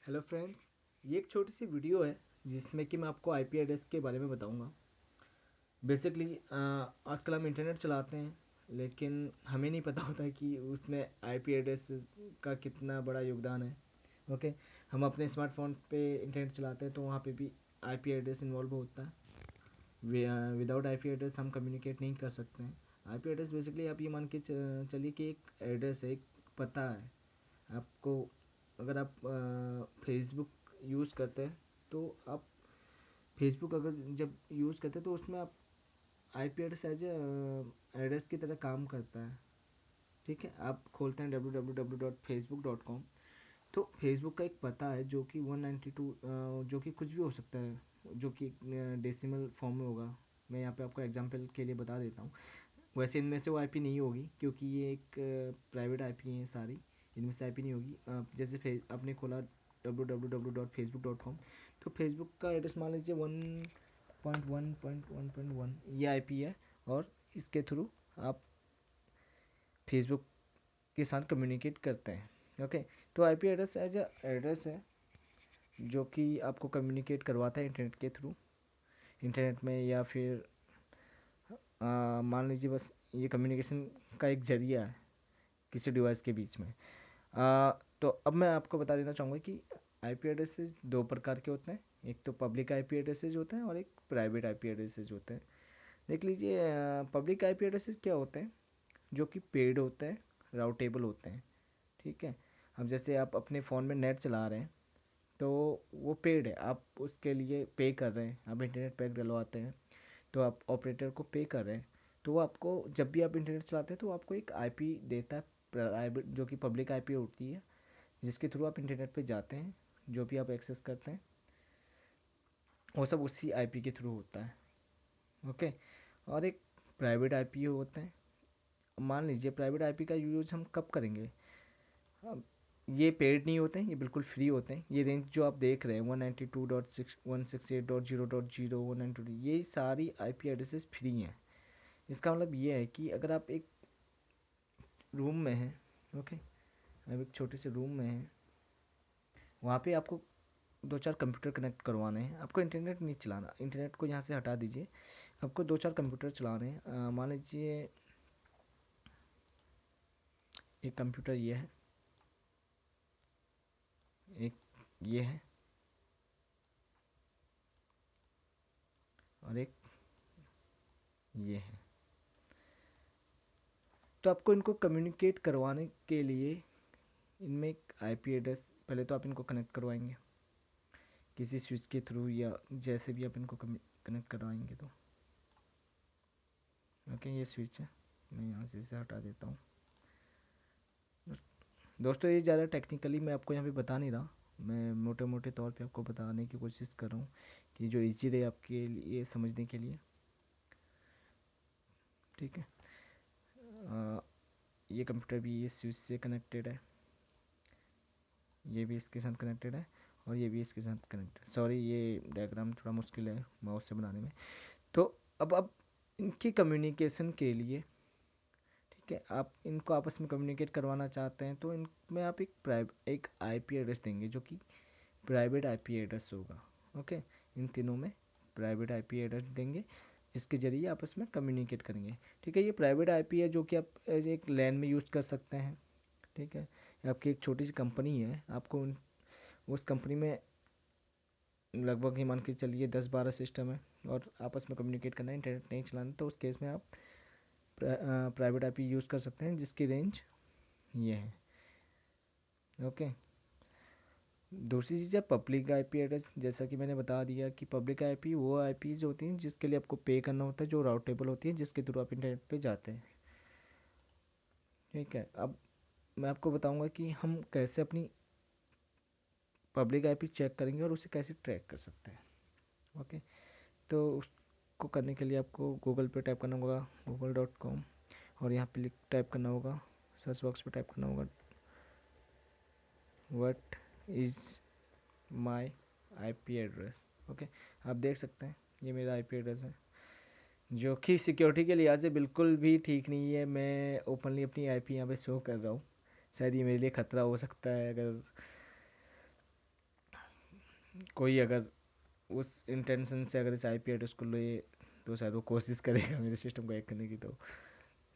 Hello friends, ये एक छोटी सी वीडियो है जिसमें कि मैं आपको आईपी एड्रेस के बारे में बताऊंगा। बेसिकली आजकल हम इंटरनेट चलाते हैं, लेकिन हमें नहीं पता होता है कि उसमें आईपी एड्रेस का कितना बड़ा योगदान है। ओके, हम अपने स्मार्टफोन पे इंटरनेट चलाते हैं तो वहाँ पे भी आईपी एड्रेस इन्वॉल्व होता है। विदाउट आईपी एड्रेस हम कम्युनिकेट नहीं कर सकते हैं। आईपी एड्रेस बेसिकली आप ये मान के चलिए कि एक एड्रेस है, एक पता है आपको। अगर आप फेसबुक यूज़ करते हैं तो आप फेसबुक अगर जब यूज़ करते हैं तो उसमें आप आईपी एड्रेस एज एड्रेस की तरह काम करता है। ठीक है, आप खोलते हैं www.facebook.com, तो फेसबुक का एक पता है जो कि 192, जो कि कुछ भी हो सकता है, जो कि डेसिमल फॉर्म में होगा। मैं यहाँ पे आपको एग्जांपल के लिए बता देता हूँ। वैसे इनमें से वो आईपी नहीं होगी क्योंकि ये एक प्राइवेट आईपी हैं सारी। इनमें से आईपी नहीं होगी। जैसे आपने खोला www.facebook.com, तो फेसबुक का एड्रेस मान लीजिए 1.1.1.1 ये आईपी है, और इसके थ्रू आप फेसबुक के साथ कम्युनिकेट करते हैं। ओके, तो आईपी एड्रेस एज एड्रेस है जो कि आपको कम्युनिकेट करवाता है इंटरनेट के थ्रू, इंटरनेट में, या फिर मान लीजिए बस ये कम्युनिकेशन का एक जरिया है किसी डिवाइस के बीच में। तो अब मैं आपको बता देना चाहूँगा कि आईपी एड्रेसेस दो प्रकार के होते हैं। एक तो पब्लिक आईपी एड्रेसेस होते हैं और एक प्राइवेट आईपी एड्रेसेस होते हैं। देख लीजिए, पब्लिक आईपी एड्रेसेस क्या होते हैं, जो कि पेड होते हैं, राउटेबल होते हैं। ठीक है, अब जैसे आप अपने फ़ोन में नेट चला रहे हैं तो वो पेड है, आप उसके लिए पे कर रहे हैं, आप इंटरनेट पैक डलवाते हैं तो आप ऑपरेटर को पे कर रहे हैं। तो वो आपको जब भी आप इंटरनेट चलाते हैं तो आपको एक आईपी देता है प्राइवेट, जो कि पब्लिक आईपी होती है, जिसके थ्रू आप इंटरनेट पे जाते हैं, जो भी आप एक्सेस करते हैं वो सब उसी आईपी के थ्रू होता है। ओके, और एक प्राइवेट आईपी होते हैं। मान लीजिए प्राइवेट आईपी का यूज़ हम कब करेंगे। अब ये पेड नहीं होते हैं, ये बिल्कुल फ्री होते हैं। ये रेंज जो आप देख रहे हैं 192.168.0.0 192, ये सारी आईपी एड्रेसेस फ्री हैं। इसका मतलब ये है कि अगर आप एक रूम में हैं, ओके, अब एक छोटे से रूम में हैं, वहाँ पे आपको दो चार कंप्यूटर कनेक्ट करवाने हैं, आपको इंटरनेट नहीं चलाना, इंटरनेट को यहाँ से हटा दीजिए। आपको दो चार कंप्यूटर चलाने हैं। मान लीजिए एक कंप्यूटर ये है, एक ये है, और एक ये है। तो आपको इनको कम्युनिकेट करवाने के लिए इनमें एक आईपी एड्रेस, पहले तो आप इनको कनेक्ट करवाएंगे किसी स्विच के थ्रू, या जैसे भी आप इनको कनेक्ट करवाएंगे तो। ओके, ये स्विच है, मैं यहाँ से इसे हटा देता हूँ। दोस्तों ये ज़्यादा टेक्निकली मैं आपको यहाँ पे बता नहीं रहा, मैं मोटे मोटे तौर पे आपको बताने की कोशिश कर रहा हूँ कि जो इजी रहे आपके लिए समझने के लिए। ठीक है, ये कंप्यूटर भी इस स्विच से कनेक्टेड है, ये भी इसके साथ कनेक्टेड है, और ये भी इसके साथ कनेक्टेड। सॉरी, ये डायग्राम थोड़ा मुश्किल है माउस से बनाने में। तो अब इनकी कम्युनिकेशन के लिए, ठीक है, आप इनको आपस में कम्युनिकेट करवाना चाहते हैं तो इनमें आप एक आईपी एड्रेस देंगे जो कि प्राइवेट आईपी एड्रेस होगा। ओके, इन तीनों में प्राइवेट आईपी एड्रेस देंगे जिसके ज़रिए आपस में कम्युनिकेट करेंगे। ठीक है, ये प्राइवेट आईपी है जो कि आप एक लैन में यूज़ कर सकते हैं। ठीक है, आपकी एक छोटी सी कंपनी है, आपको उस कंपनी में लगभग ही मान के चलिए 10-12 सिस्टम है, और आपस में कम्युनिकेट करना है, इंटरनेट नहीं चलाना, तो उस केस में आप प्राइवेट आईपी यूज़ कर सकते हैं जिसकी रेंज ये है। ओके, दूसरी चीज़ है पब्लिक आईपी एड्रेस। जैसा कि मैंने बता दिया कि पब्लिक आईपी वो आईपीज होती हैं जिसके लिए आपको पे करना होता है, जो राउटेबल होती है, जिसके थ्रू आप इंटरनेट पे जाते हैं। ठीक है, अब मैं आपको बताऊंगा कि हम कैसे अपनी पब्लिक आईपी चेक करेंगे और उसे कैसे ट्रैक कर सकते हैं। ओके, तो उसको करने के लिए आपको गूगल पे टाइप करना होगा google.com, और यहाँ पे टाइप करना होगा, सर्च बॉक्स पे टाइप करना होगा what is my IP address. Okay, आप देख सकते हैं ये मेरा आईपी एड्रेस है, जो कि सिक्योरिटी के लिहाज से बिल्कुल भी ठीक नहीं है। मैं ओपनली अपनी आईपी यहाँ पे शो कर रहा हूँ, शायद ये मेरे लिए ख़तरा हो सकता है। अगर कोई अगर उस इंटेंशन से अगर इस IP एड्रेस को ले तो शायद वो कोशिश करेगा मेरे सिस्टम को हैक करने की। तो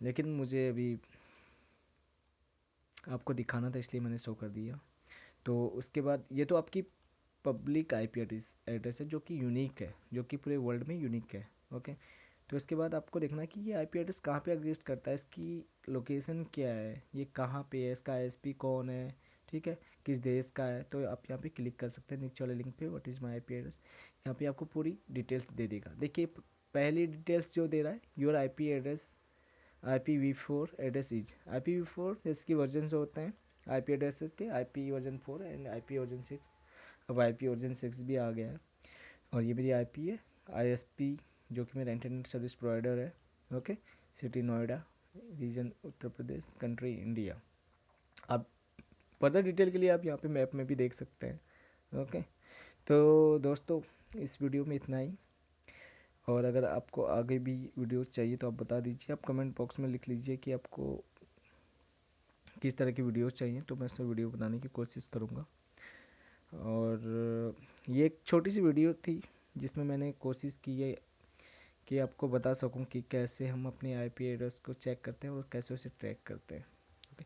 लेकिन मुझे अभी आपको दिखाना था इसलिए मैंने शो कर दिया। तो उसके बाद ये तो आपकी पब्लिक IP एड्रेस है जो कि यूनिक है, जो कि पूरे वर्ल्ड में यूनिक है। ओके, तो इसके बाद आपको देखना है कि ये IP एड्रेस कहाँ पे एग्जिस्ट करता है, इसकी लोकेशन क्या है, ये कहाँ पे है, इसका ISP कौन है, ठीक है, किस देश का है। तो आप यहाँ पे क्लिक कर सकते हैं नीचे वाले लिंक पे, what is my IP address. यहाँ पे आपको पूरी डिटेल्स दे देगा। देखिए पहली डिटेल्स जो दे रहा है, your IP address IPv4 address is. IPv4 इसकी वर्जन जो होते हैं IP एड्रेसेस के, IP version 4 and IP version 6। अब IP वर्जन 6 भी आ गया है। और ये मेरी IP है, ISP जो कि मेरा इंटरनेट सर्विस प्रोवाइडर है। Okay, city Noida, reason Uttar Pradesh, country India. अब फर्दर डिटेल के लिए आप यहाँ पे मैप में भी देख सकते हैं। ओके, तो दोस्तों इस वीडियो में इतना ही। और अगर आपको आगे भी वीडियो चाहिए तो आप बता दीजिए, आप कमेंट बॉक्स में लिख लीजिए कि आपको किस तरह की वीडियोस चाहिए, तो मैं उसमें वीडियो बनाने की कोशिश करूँगा। और ये एक छोटी सी वीडियो थी जिसमें मैंने कोशिश की है कि आपको बता सकूं कि कैसे हम अपने IP एड्रेस को चेक करते हैं और कैसे उसे ट्रैक करते हैं। ओके,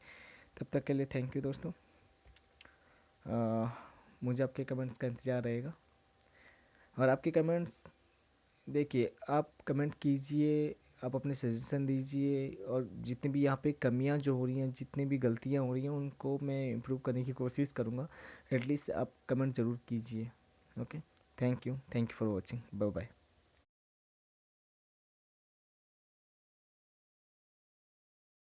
तब तक के लिए थैंक यू दोस्तों। मुझे आपके कमेंट्स का इंतज़ार रहेगा। और आपके कमेंट्स, देखिए आप कमेंट कीजिए, आप अपने सजेशन दीजिए, और जितनी भी यहाँ पे कमियाँ जो हो रही हैं, जितनी भी गलतियाँ हो रही हैं, उनको मैं इम्प्रूव करने की कोशिश करूँगा। एटलीस्ट आप कमेंट ज़रूर कीजिए। Okay, thank you for watching, bye bye.